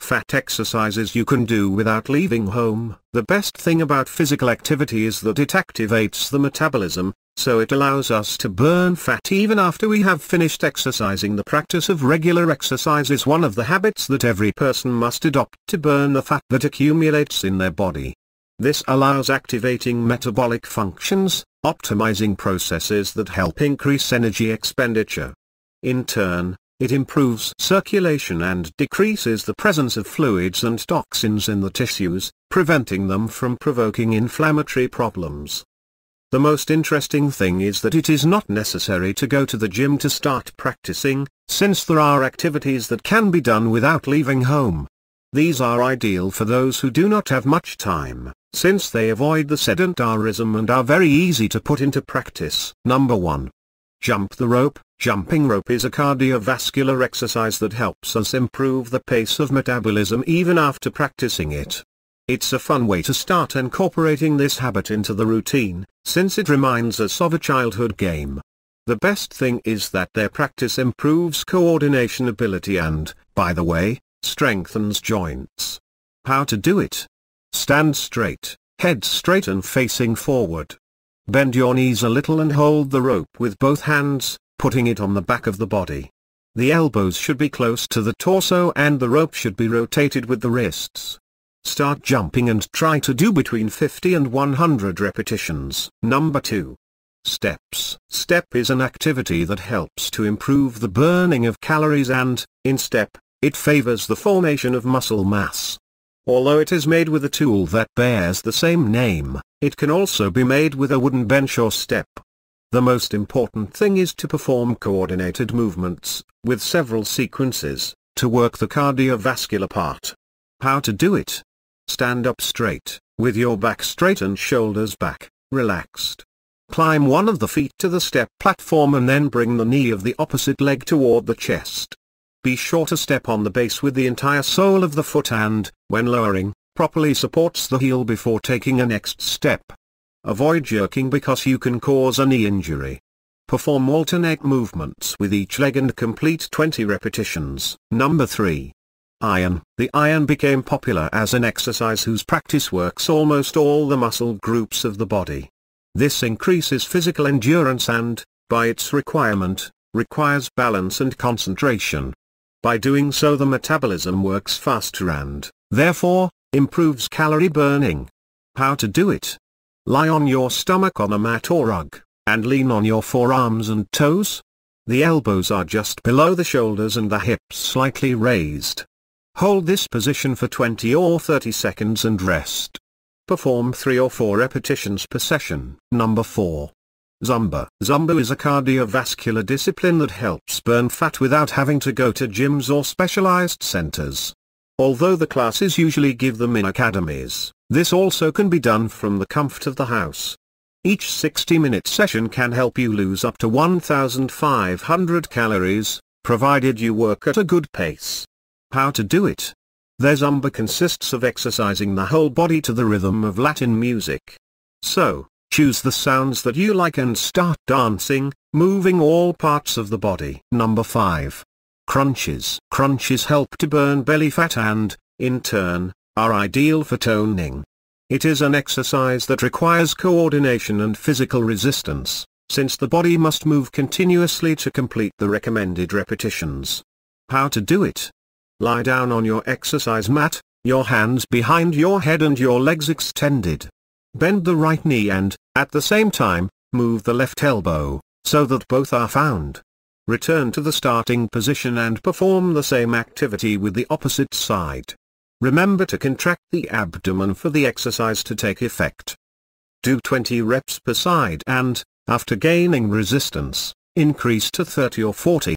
fat exercises you can do without leaving home. The best thing about physical activity is that it activates the metabolism, so it allows us to burn fat even after we have finished exercising. The practice of regular exercise is one of the habits that every person must adopt to burn the fat that accumulates in their body. This allows activating metabolic functions, optimizing processes that help increase energy expenditure. In turn, it improves circulation and decreases the presence of fluids and toxins in the tissues, preventing them from provoking inflammatory problems. The most interesting thing is that it is not necessary to go to the gym to start practicing, since there are activities that can be done without leaving home. These are ideal for those who do not have much time, since they avoid the sedentarism and are very easy to put into practice. Number 1. Jump the rope. Jumping rope is a cardiovascular exercise that helps us improve the pace of metabolism even after practicing it. It's a fun way to start incorporating this habit into the routine, since it reminds us of a childhood game. The best thing is that their practice improves coordination ability and, by the way, strengthens joints. How to do it? Stand straight, head straight and facing forward. Bend your knees a little and hold the rope with both hands, putting it on the back of the body. The elbows should be close to the torso and the rope should be rotated with the wrists. Start jumping and try to do between 50 and 100 repetitions. Number 2. Steps. Step is an activity that helps to improve the burning of calories and, in step, it favors the formation of muscle mass. Although it is made with a tool that bears the same name, it can also be made with a wooden bench or step. The most important thing is to perform coordinated movements, with several sequences, to work the cardiovascular part. How to do it? Stand up straight, with your back straight and shoulders back, relaxed. Climb one of the feet to the step platform and then bring the knee of the opposite leg toward the chest. Be sure to step on the base with the entire sole of the foot and, when lowering, properly supports the heel before taking a next step. Avoid jerking because you can cause a knee injury. Perform alternate movements with each leg and complete 20 repetitions. Number 3. Iron. The iron became popular as an exercise whose practice works almost all the muscle groups of the body. This increases physical endurance and, by its requirement, requires balance and concentration. By doing so the metabolism works faster and, therefore, improves calorie burning. How to do it? Lie on your stomach on a mat or rug, and lean on your forearms and toes. The elbows are just below the shoulders and the hips slightly raised. Hold this position for 20 or 30 seconds and rest. Perform 3 or 4 repetitions per session. Number 4. Zumba. Zumba is a cardiovascular discipline that helps burn fat without having to go to gyms or specialized centers. Although the classes usually give them in academies, this also can be done from the comfort of the house. Each 60-minute session can help you lose up to 1,500 calories, provided you work at a good pace. How to do it? Their Zumba consists of exercising the whole body to the rhythm of Latin music. So, choose the sounds that you like and start dancing, moving all parts of the body. Number 5. Crunches. Crunches help to burn belly fat and, in turn, are ideal for toning. It is an exercise that requires coordination and physical resistance, since the body must move continuously to complete the recommended repetitions. How to do it? Lie down on your exercise mat, your hands behind your head and your legs extended. Bend the right knee and, at the same time, move the left elbow, so that both are found. Return to the starting position and perform the same activity with the opposite side. Remember to contract the abdomen for the exercise to take effect. Do 20 reps per side and, after gaining resistance, increase to 30 or 40.